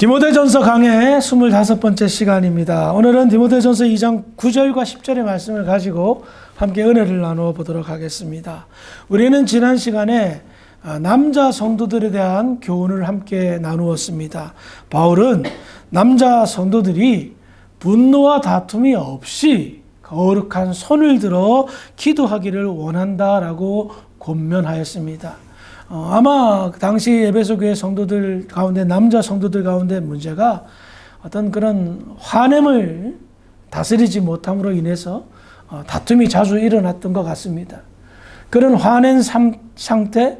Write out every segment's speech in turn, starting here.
디모데전서 강의 25번째 시간입니다. 오늘은 디모데전서 2장 9절과 10절의 말씀을 가지고 함께 은혜를 나누어 보도록 하겠습니다. 우리는 지난 시간에 남자 성도들에 대한 교훈을 함께 나누었습니다. 바울은 남자 성도들이 분노와 다툼이 없이 거룩한 손을 들어 기도하기를 원한다라고 권면하였습니다. 아마 당시 에베소 교회 성도들 가운데, 남자 성도들 가운데 문제가 어떤 그런 화냄을 다스리지 못함으로 인해서 다툼이 자주 일어났던 것 같습니다. 그런 화낸 상태,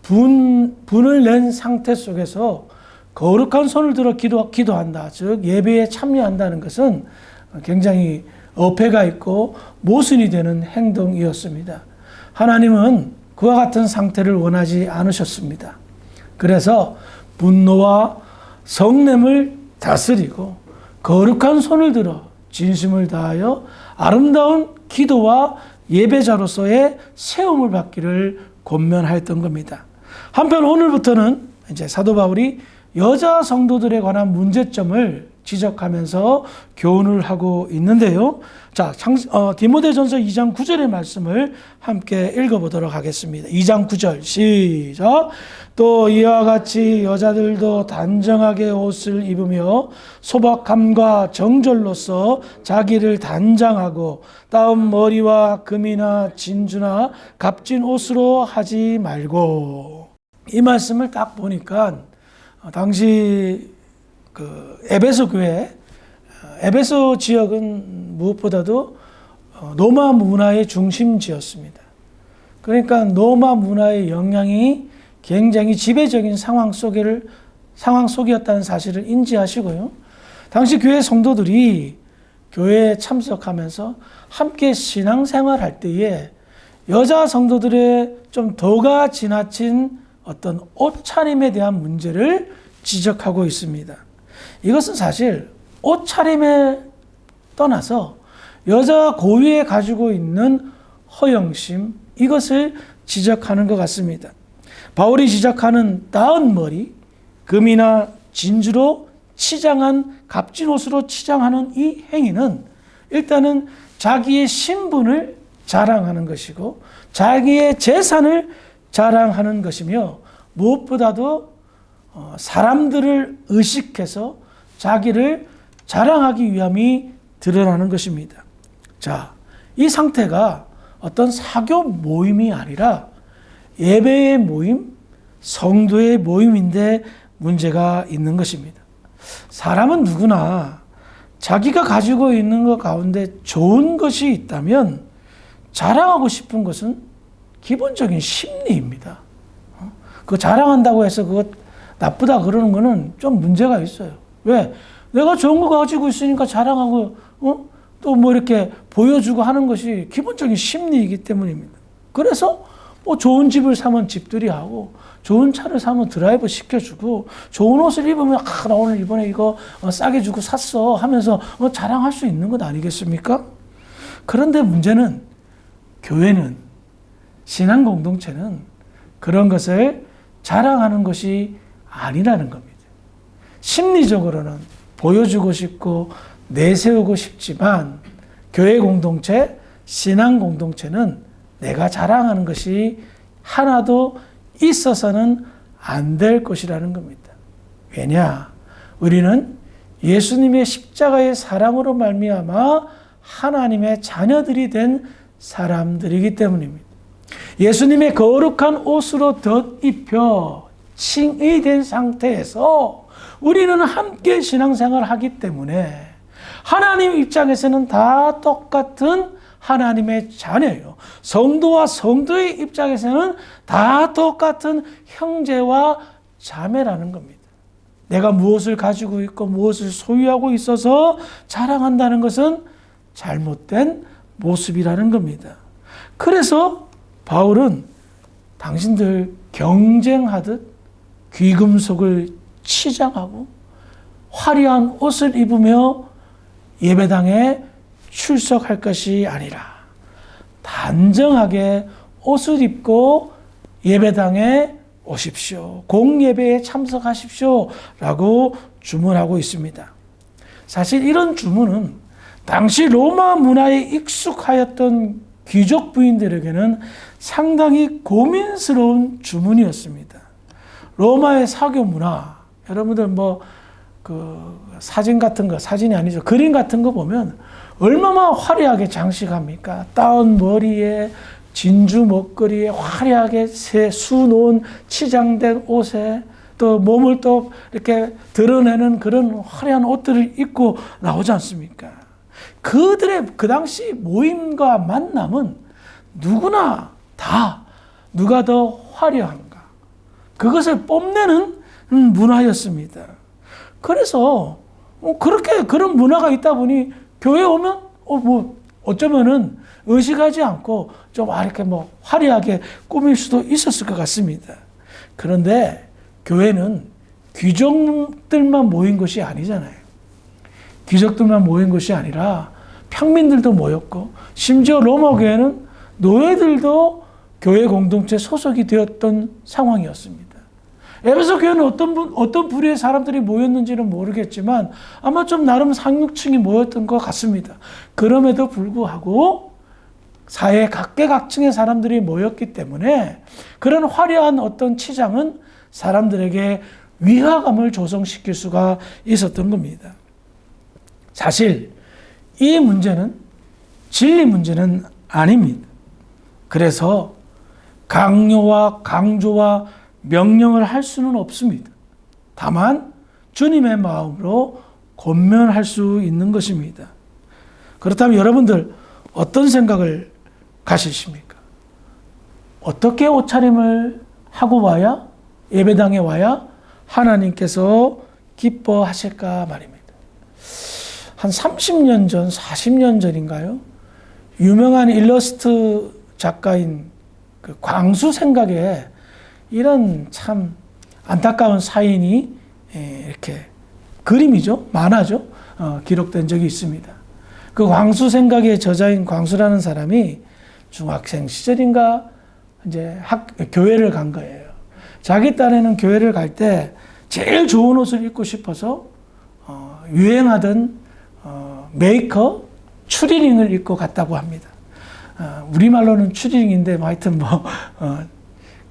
분을 낸 상태 속에서 거룩한 손을 들어 기도한다, 즉 예배에 참여한다는 것은 굉장히 어폐가 있고 모순이 되는 행동이었습니다. 하나님은 그와 같은 상태를 원하지 않으셨습니다. 그래서 분노와 성냄을 다스리고 거룩한 손을 들어 진심을 다하여 아름다운 기도와 예배자로서의 세움을 받기를 권면하였던 겁니다. 한편 오늘부터는 이제 사도 바울이 여자 성도들에 관한 문제점을 지적하면서 교훈을 하고 있는데요. 자, 디모데전서 2장 9절의 말씀을 함께 읽어보도록 하겠습니다. 2장 9절 시작. 또 이와 같이 여자들도 단정하게 옷을 입으며 소박함과 정절로서 자기를 단장하고 따은 머리와 금이나 진주나 값진 옷으로 하지 말고. 이 말씀을 딱 보니까 당시 에베소 교회, 에베소 지역은 무엇보다도 로마 문화의 중심지였습니다. 그러니까 로마 문화의 영향이 굉장히 지배적인 상황 속이었다는 사실을 인지하시고요. 당시 교회 성도들이 교회에 참석하면서 함께 신앙생활할 때에 여자 성도들의 좀 도가 지나친 어떤 옷차림에 대한 문제를 지적하고 있습니다. 이것은 사실 옷차림에 떠나서 여자 고유에 가지고 있는 허영심, 이것을 지적하는 것 같습니다. 바울이 지적하는 따은 머리, 금이나 진주로 치장한 값진 옷으로 치장하는 이 행위는 일단은 자기의 신분을 자랑하는 것이고 자기의 재산을 자랑하는 것이며 무엇보다도 사람들을 의식해서 자기를 자랑하기 위함이 드러나는 것입니다. 자, 이 상태가 어떤 사교 모임이 아니라 예배의 모임, 성도의 모임인데 문제가 있는 것입니다. 사람은 누구나 자기가 가지고 있는 것 가운데 좋은 것이 있다면 자랑하고 싶은 것은 기본적인 심리입니다. 그거 자랑한다고 해서 그것 나쁘다 그러는 거는 좀 문제가 있어요. 왜? 내가 좋은 거 가지고 있으니까 자랑하고, 또 뭐 이렇게 보여주고 하는 것이 기본적인 심리이기 때문입니다. 그래서 뭐 좋은 집을 사면 집들이 하고, 좋은 차를 사면 드라이브 시켜주고, 좋은 옷을 입으면, 나 오늘 이번에 이거 싸게 주고 샀어 하면서 자랑할 수 있는 것 아니겠습니까? 그런데 문제는 교회는, 신앙 공동체는 그런 것을 자랑하는 것이 아니라는 겁니다. 심리적으로는 보여주고 싶고 내세우고 싶지만 교회 공동체, 신앙 공동체는 내가 자랑하는 것이 하나도 있어서는 안 될 것이라는 겁니다. 왜냐? 우리는 예수님의 십자가의 사랑으로 말미암아 하나님의 자녀들이 된 사람들이기 때문입니다. 예수님의 거룩한 옷으로 덧입혀 칭의된 상태에서 우리는 함께 신앙생활을 하기 때문에 하나님 입장에서는 다 똑같은 하나님의 자녀예요. 성도와 성도의 입장에서는 다 똑같은 형제와 자매라는 겁니다. 내가 무엇을 가지고 있고 무엇을 소유하고 있어서 자랑한다는 것은 잘못된 모습이라는 겁니다. 그래서 바울은 당신들 경쟁하듯 귀금속을 치장하고 화려한 옷을 입으며 예배당에 출석할 것이 아니라 단정하게 옷을 입고 예배당에 오십시오. 공예배에 참석하십시오. 라고 주문하고 있습니다. 사실 이런 주문은 당시 로마 문화에 익숙하였던 귀족 부인들에게는 상당히 고민스러운 주문이었습니다. 로마의 사교 문화, 여러분들 사진 같은 거, 사진이 아니죠. 그림 같은 거 보면 얼마나 화려하게 장식합니까? 따은 머리에, 진주 목걸이에, 화려하게 수놓은 치장된 옷에, 또 몸을 또 이렇게 드러내는 그런 화려한 옷들을 입고 나오지 않습니까? 그들의 그 당시 모임과 만남은 누구나 다 누가 더 화려한가, 그것을 뽐내는 문화였습니다. 그래서 그렇게 그런 문화가 있다 보니 교회에 오면 어쩌면은 의식하지 않고 좀 이렇게 화려하게 꾸밀 수도 있었을 것 같습니다. 그런데 교회는 귀족들만 모인 것이 아니잖아요. 귀족들만 모인 것이 아니라 평민들도 모였고, 심지어 로마 교회는 노예들도 교회 공동체 소속이 되었던 상황이었습니다. 에베소 교회는 어떤 부류의 사람들이 모였는지는 모르겠지만 아마 좀 나름 상류층이 모였던 것 같습니다. 그럼에도 불구하고 사회 각계각층의 사람들이 모였기 때문에 그런 화려한 어떤 치장은 사람들에게 위화감을 조성시킬 수가 있었던 겁니다. 사실 이 문제는 진리 문제는 아닙니다. 그래서 강요와 강조와 명령을 할 수는 없습니다. 다만 주님의 마음으로 권면할 수 있는 것입니다. 그렇다면 여러분들 어떤 생각을 가지십니까? 어떻게 옷차림을 하고 와야, 예배당에 와야 하나님께서 기뻐하실까 말입니다. 한 30년 전, 40년 전인가요? 유명한 일러스트 작가인 그 광수 생각에 이런 참 안타까운 사인이 이렇게 그림이죠, 만화죠, 기록된 적이 있습니다. 그 광수 생각의 저자인 광수라는 사람이 중학생 시절인가 이제 교회를 간 거예요. 자기 딴에는 교회를 갈 때 제일 좋은 옷을 입고 싶어서 유행하던 메이커 추리닝을 입고 갔다고 합니다. 우리말로는 추리닝인데 하여튼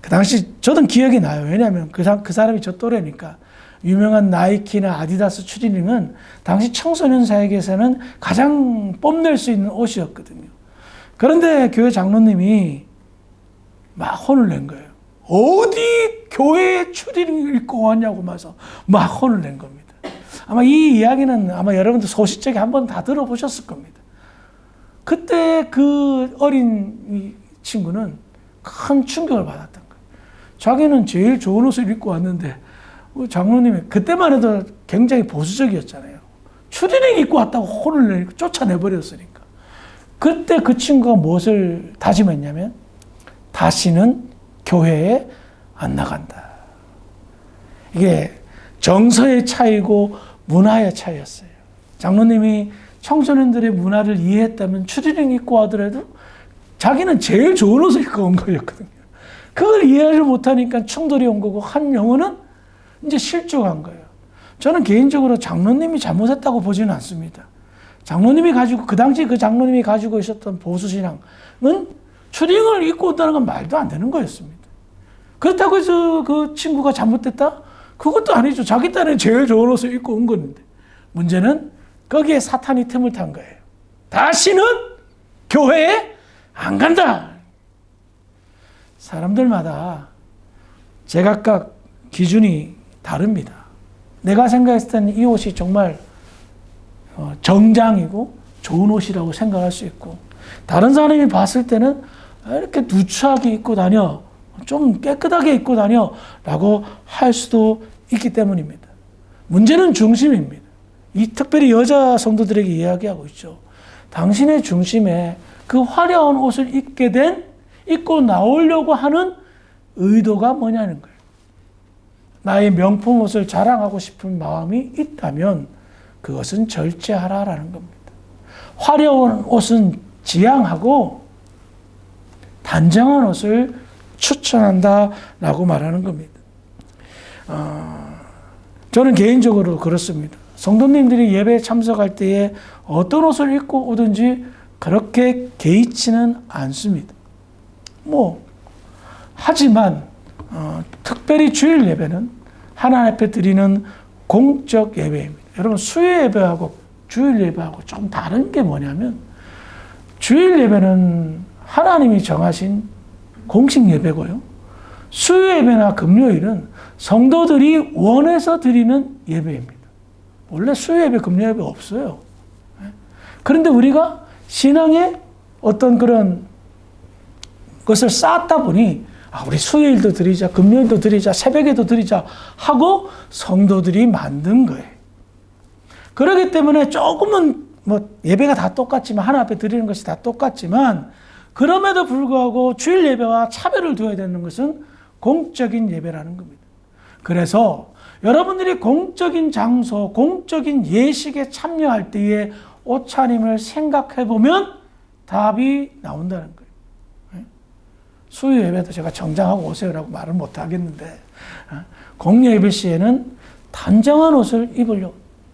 그 당시 저는 기억이 나요. 왜냐하면 그 사람이 저 또래니까. 유명한 나이키나 아디다스 추리닝은 당시 청소년 사회에서는 가장 뽐낼 수 있는 옷이었거든요. 그런데 교회 장로님이 막 혼을 낸 거예요. 어디 교회에 추리닝을 입고 왔냐고 막 혼을 낸 겁니다. 아마 이 이야기는 아마 여러분들 소식적에 한번 다 들어보셨을 겁니다. 그때 그 어린 친구는 큰 충격을 받았던 거예요. 자기는 제일 좋은 옷을 입고 왔는데 장로님이 그때만 해도 굉장히 보수적이었잖아요. 추리닝 입고 왔다고 혼을 내니까 쫓아내버렸으니까. 그때 그 친구가 무엇을 다짐했냐면 다시는 교회에 안 나간다. 이게 정서의 차이고 문화의 차이였어요. 장로님이 청소년들의 문화를 이해했다면 추리닝 입고 하더라도 자기는 제일 좋은 옷을 입고 온 거였거든요. 그걸 이해를 못하니까 충돌이 온 거고 한 영혼은 이제 실족한 거예요. 저는 개인적으로 장로님이 잘못했다고 보지는 않습니다. 장로님이 가지고 그 당시 그 장로님이 가지고 있었던 보수신앙은 추리닝을 입고 온다는 건 말도 안 되는 거였습니다. 그렇다고 해서 그 친구가 잘못됐다? 그것도 아니죠. 자기 딴에 제일 좋은 옷을 입고 온 건데. 문제는 거기에 사탄이 틈을 탄 거예요. 다시는 교회에 안 간다. 사람들마다 제각각 기준이 다릅니다. 내가 생각했을 때는 이 옷이 정말 정장이고 좋은 옷이라고 생각할 수 있고, 다른 사람이 봤을 때는 이렇게 누추하게 입고 다녀, 좀 깨끗하게 입고 다녀 라고 할 수도 있기 때문입니다. 문제는 중심입니다. 특별히 여자 성도들에게 이야기하고 있죠. 당신의 중심에 그 화려한 옷을 입고 나오려고 하는 의도가 뭐냐는 거예요. 나의 명품 옷을 자랑하고 싶은 마음이 있다면 그것은 절제하라라는 겁니다. 화려한 옷은 지양하고 단정한 옷을 추천한다라고 말하는 겁니다. 저는 개인적으로 그렇습니다. 성도님들이 예배에 참석할 때에 어떤 옷을 입고 오든지 그렇게 개의치는 않습니다. 하지만 특별히 주일 예배는 하나님 앞에 드리는 공적 예배입니다. 여러분, 수요 예배하고 주일 예배하고 좀 다른 게 뭐냐면, 주일 예배는 하나님이 정하신 공식 예배고요. 수요 예배나 금요일은 성도들이 원해서 드리는 예배입니다. 원래 수요 예배, 금요 예배 없어요. 그런데 우리가 신앙에 어떤 그런 것을 쌓았다 보니, 우리 수요일도 드리자, 금요일도 드리자, 새벽에도 드리자 하고 성도들이 만든 거예요. 그렇기 때문에 조금은 예배가 다 똑같지만, 하나 앞에 드리는 것이 다 똑같지만, 그럼에도 불구하고 주일 예배와 차별을 두어야 되는 것은 공적인 예배라는 겁니다. 그래서 여러분들이 공적인 장소, 공적인 예식에 참여할 때의 옷차림을 생각해 보면 답이 나온다는 거예요. 수요 예배도 제가 정장하고 오세요라고 말을 못 하겠는데, 공예 예배 시에는 단정한 옷을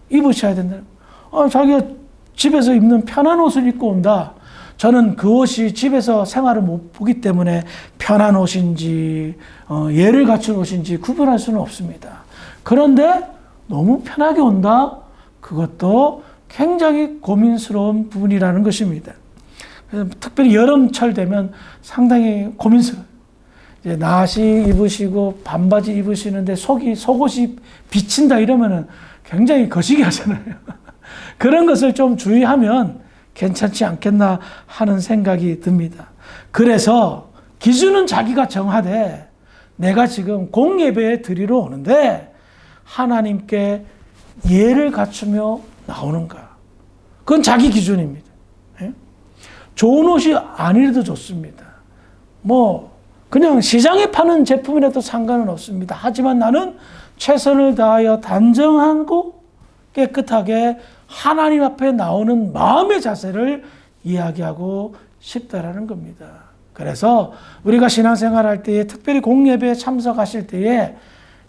입으셔야 된다는 거예요. 자기가 집에서 입는 편한 옷을 입고 온다. 저는 그 옷이 집에서 생활을 못 보기 때문에 편한 옷인지 예를 갖춘 옷인지 구분할 수는 없습니다. 그런데 너무 편하게 온다? 그것도 굉장히 고민스러운 부분이라는 것입니다. 특별히 여름철 되면 상당히 고민스러워요. 이제 나시 입으시고 반바지 입으시는데 속옷이 비친다 이러면은 굉장히 거시기 하잖아요. 그런 것을 좀 주의하면 괜찮지 않겠나 하는 생각이 듭니다. 그래서 기준은 자기가 정하되, 내가 지금 공예배에 드리러 오는데 하나님께 예를 갖추며 나오는가? 그건 자기 기준입니다. 좋은 옷이 아니라도 좋습니다. 그냥 시장에 파는 제품이라도 상관은 없습니다. 하지만 나는 최선을 다하여 단정하고 깨끗하게 하나님 앞에 나오는 마음의 자세를 이야기하고 싶다라는 겁니다. 그래서 우리가 신앙생활할 때에, 특별히 공예배에 참석하실 때에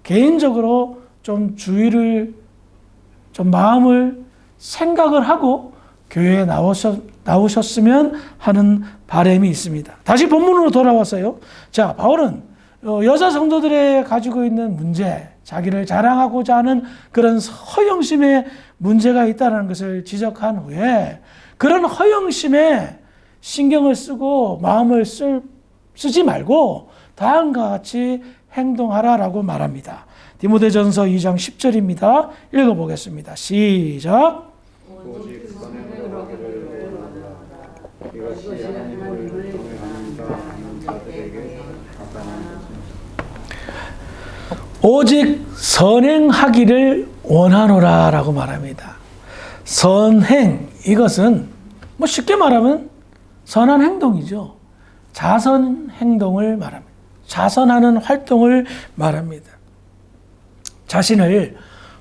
개인적으로 좀 주의를, 좀 마음을 생각을 하고 교회에 나오셨으면 하는 바람이 있습니다. 다시 본문으로 돌아와서요. 자, 바울은 여자 성도들의 가지고 있는 문제, 자기를 자랑하고자 하는 그런 허영심의 문제가 있다는 것을 지적한 후에, 그런 허영심에 신경을 쓰고 마음을 쓰지 말고 다음과 같이 행동하라라고 말합니다. 디모데전서 2장 10절입니다. 읽어보겠습니다. 시작. 오직 선행으로 하기를 원하노라. 이것이 하나님을 경외하는가 하는 자들에게 합당한 것입니다. 오직 선행하기를 원하노라 라고 말합니다. 선행, 이것은 쉽게 말하면 선한 행동이죠. 자선 행동을 말합니다. 자선하는 활동을 말합니다. 자신을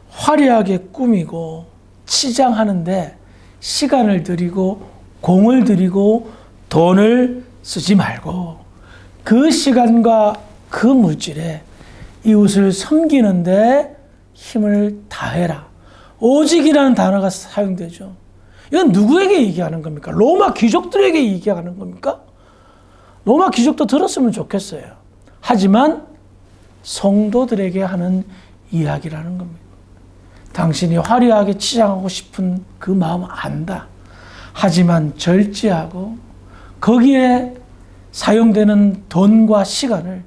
화려하게 꾸미고 치장하는데 시간을 들이고 공을 들이고 돈을 쓰지 말고, 그 시간과 그 물질에 이웃을 섬기는데 힘을 다해라. 오직이라는 단어가 사용되죠. 이건 누구에게 얘기하는 겁니까? 로마 귀족들에게 얘기하는 겁니까? 로마 귀족도 들었으면 좋겠어요. 하지만 성도들에게 하는 이야기라는 겁니다. 당신이 화려하게 치장하고 싶은 그 마음 안다. 하지만 절제하고 거기에 사용되는 돈과 시간을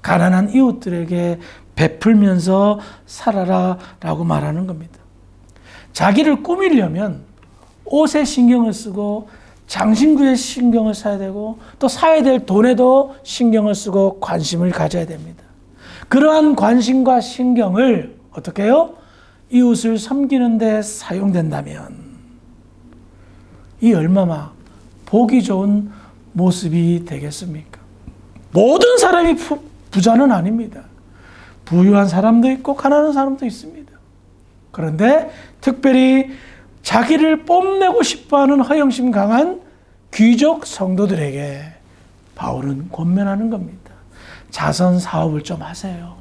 가난한 이웃들에게 베풀면서 살아라라고 말하는 겁니다. 자기를 꾸미려면 옷에 신경을 쓰고 장신구에 신경을 써야 되고 또 사야 될 돈에도 신경을 쓰고 관심을 가져야 됩니다. 그러한 관심과 신경을 어떻게 해요? 이웃을 섬기는 데 사용된다면 이 얼마나 보기 좋은 모습이 되겠습니까? 모든 사람이 부자는 아닙니다. 부유한 사람도 있고 가난한 사람도 있습니다. 그런데 특별히 자기를 뽐내고 싶어하는 허영심 강한 귀족 성도들에게 바울은 권면하는 겁니다. 자선 사업을 좀 하세요.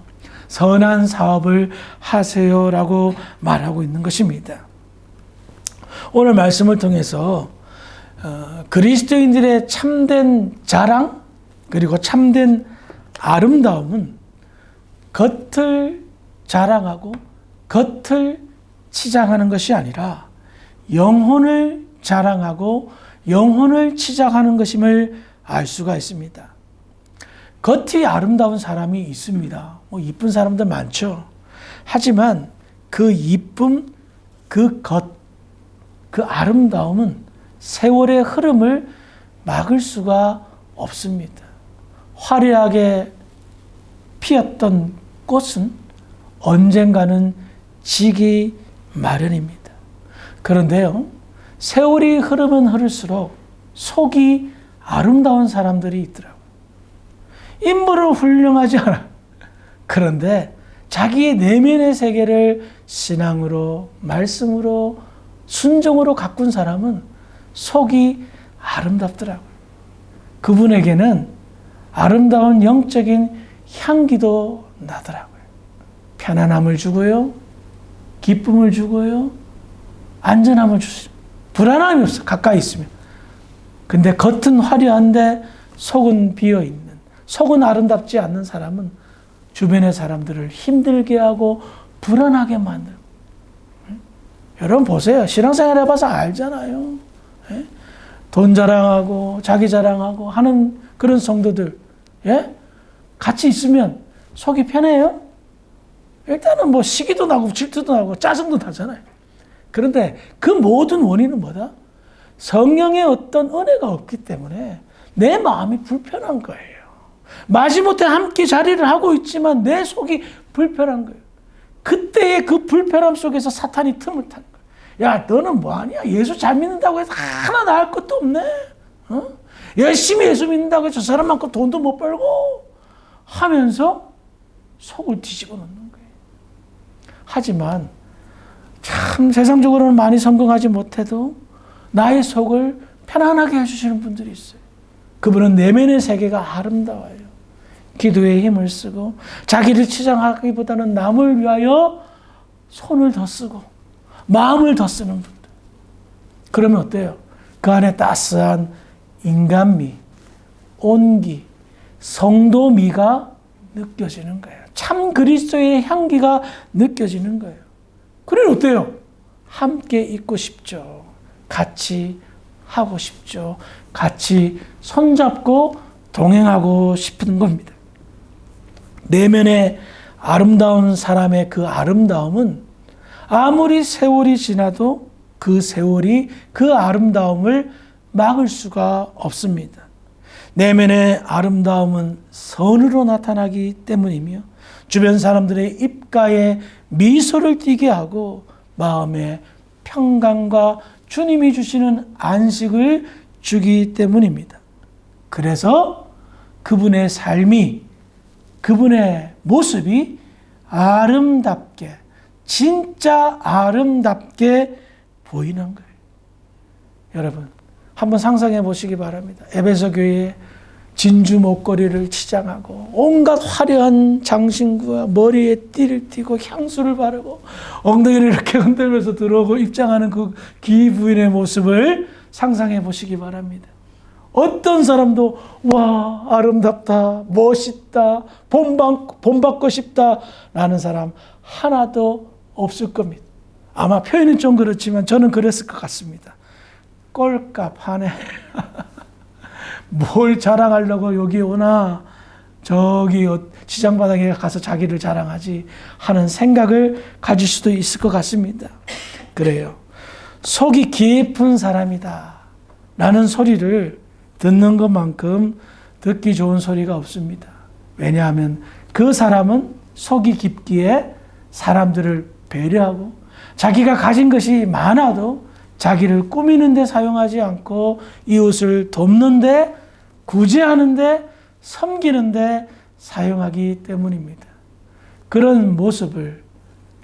선한 사업을 하세요라고 말하고 있는 것입니다. 오늘 말씀을 통해서 그리스도인들의 참된 자랑 그리고 참된 아름다움은 겉을 자랑하고 겉을 치장하는 것이 아니라 영혼을 자랑하고 영혼을 치장하는 것임을 알 수가 있습니다. 겉이 아름다운 사람이 있습니다. 뭐 이쁜 사람들 많죠. 하지만 그 이쁨, 그 아름다움은 세월의 흐름을 막을 수가 없습니다. 화려하게 피었던 꽃은 언젠가는 지기 마련입니다. 그런데요, 세월이 흐르면 흐를수록 속이 아름다운 사람들이 있더라고요. 인물은 훌륭하지 않아. 그런데 자기의 내면의 세계를 신앙으로, 말씀으로, 순종으로 가꾼 사람은 속이 아름답더라고요. 그분에게는 아름다운 영적인 향기도 나더라고요. 편안함을 주고요, 기쁨을 주고요, 안전함을 주시죠. 불안함이 없어, 가까이 있으면. 근데 겉은 화려한데 속은 비어있는, 속은 아름답지 않는 사람은 주변의 사람들을 힘들게 하고 불안하게 만들고. 여러분 보세요. 신앙생활 해봐서 알잖아요. 돈 자랑하고 자기 자랑하고 하는 그런 성도들, 같이 있으면 속이 편해요? 일단은 뭐 시기도 나고 질투도 나고 짜증도 나잖아요. 그런데 그 모든 원인은 뭐다? 성령의 어떤 은혜가 없기 때문에 내 마음이 불편한 거예요. 마지못해 함께 자리를 하고 있지만 내 속이 불편한 거예요. 그때의 그 불편함 속에서 사탄이 틈을 탄 거예요. 야, 너는 뭐하냐? 예수 잘 믿는다고 해서 하나 나을 것도 없네. 열심히 예수 믿는다고 해서 저 사람만큼 돈도 못 벌고 하면서 속을 뒤집어 놓는 거예요. 하지만 참 세상적으로는 많이 성공하지 못해도 나의 속을 편안하게 해주시는 분들이 있어요. 그분은 내면의 세계가 아름다워요. 기도에 힘을 쓰고 자기를 치장하기보다는 남을 위하여 손을 더 쓰고 마음을 더 쓰는 분들. 그러면 어때요? 그 안에 따스한 인간미, 온기, 성도미가 느껴지는 거예요. 참 그리스도의 향기가 느껴지는 거예요. 그러면 어때요? 함께 있고 싶죠. 같이 하고 싶죠. 같이 손잡고 동행하고 싶은 겁니다. 내면의 아름다운 사람의 그 아름다움은 아무리 세월이 지나도 그 세월이 그 아름다움을 막을 수가 없습니다. 내면의 아름다움은 선으로 나타나기 때문이며 주변 사람들의 입가에 미소를 띠게 하고 마음에 평강과 주님이 주시는 안식을 주기 때문입니다. 그래서 그분의 삶이, 그분의 모습이 아름답게, 진짜 아름답게 보이는 거예요. 여러분, 한번 상상해 보시기 바랍니다. 에베소 교회에 진주 목걸이를 치장하고 온갖 화려한 장신구와 머리에 띠를 띠고 향수를 바르고 엉덩이를 이렇게 흔들면서 들어오고 입장하는 그 기부인의 모습을 상상해 보시기 바랍니다. 어떤 사람도 와 아름답다, 멋있다, 본받고 싶다 라는 사람 하나도 없을 겁니다. 아마 표현은 좀 그렇지만 저는 그랬을 것 같습니다. 꼴값 하네. 뭘 자랑하려고 여기 오나 저기 시장바닥에 가서 자기를 자랑하지 하는 생각을 가질 수도 있을 것 같습니다. 그래요. 속이 깊은 사람이다 라는 소리를 듣는 것만큼 듣기 좋은 소리가 없습니다. 왜냐하면 그 사람은 속이 깊기에 사람들을 배려하고 자기가 가진 것이 많아도 자기를 꾸미는 데 사용하지 않고 이웃을 돕는 데, 구제하는 데, 섬기는 데 사용하기 때문입니다. 그런 모습을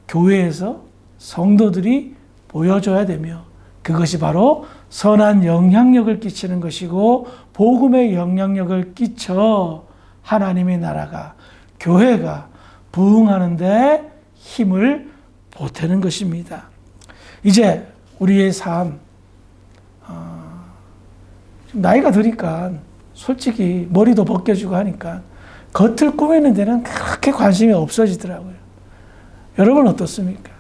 교회에서 성도들이 보여줘야 되며 그것이 바로 선한 영향력을 끼치는 것이고 복음의 영향력을 끼쳐 하나님의 나라가, 교회가 부흥하는데 힘을 보태는 것입니다. 이제 우리의 삶, 나이가 드니까 솔직히 머리도 벗겨지고 하니까 겉을 꾸미는 데는 그렇게 관심이 없어지더라고요. 여러분 어떻습니까?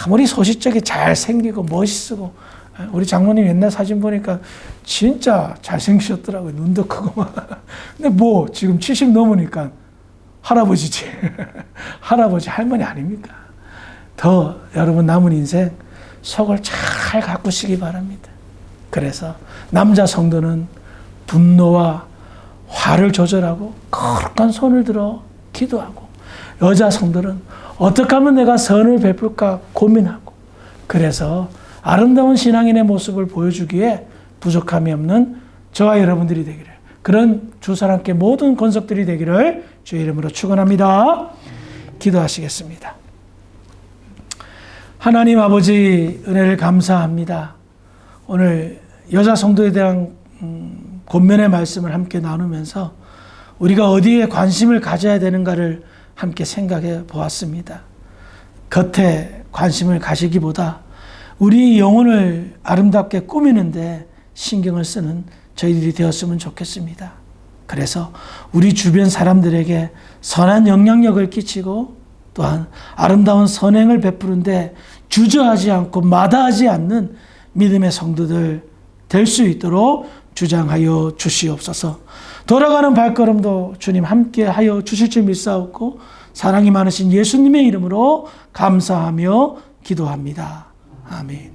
아무리 소시적에 잘생기고 멋있고, 우리 장모님 옛날 사진 보니까 진짜 잘생기셨더라고요. 눈도 크고 막. 근데 뭐 지금 70 넘으니까 할아버지지. 할아버지, 할머니 아닙니까? 더 여러분 남은 인생 속을 잘 가꾸시기 바랍니다. 그래서 남자 성도는 분노와 화를 조절하고 거룩한 손을 들어 기도하고, 여자 성도는 어떻게 하면 내가 선을 베풀까 고민하고, 그래서 아름다운 신앙인의 모습을 보여주기에 부족함이 없는 저와 여러분들이 되기를, 그런 주사랑께 모든 권속들이 되기를 주의 이름으로 축원합니다. 기도하시겠습니다. 하나님 아버지, 은혜를 감사합니다. 오늘 여자 성도에 대한 권면의 말씀을 함께 나누면서 우리가 어디에 관심을 가져야 되는가를 함께 생각해 보았습니다. 겉에 관심을 가시기보다 우리 영혼을 아름답게 꾸미는데 신경을 쓰는 저희들이 되었으면 좋겠습니다. 그래서 우리 주변 사람들에게 선한 영향력을 끼치고, 또한 아름다운 선행을 베푸는데 주저하지 않고 마다하지 않는 믿음의 성도들 될 수 있도록 주장하여 주시옵소서. 돌아가는 발걸음도 주님 함께하여 주실 줄 믿사옵고, 사랑이 많으신 예수님의 이름으로 감사하며 기도합니다. 아멘.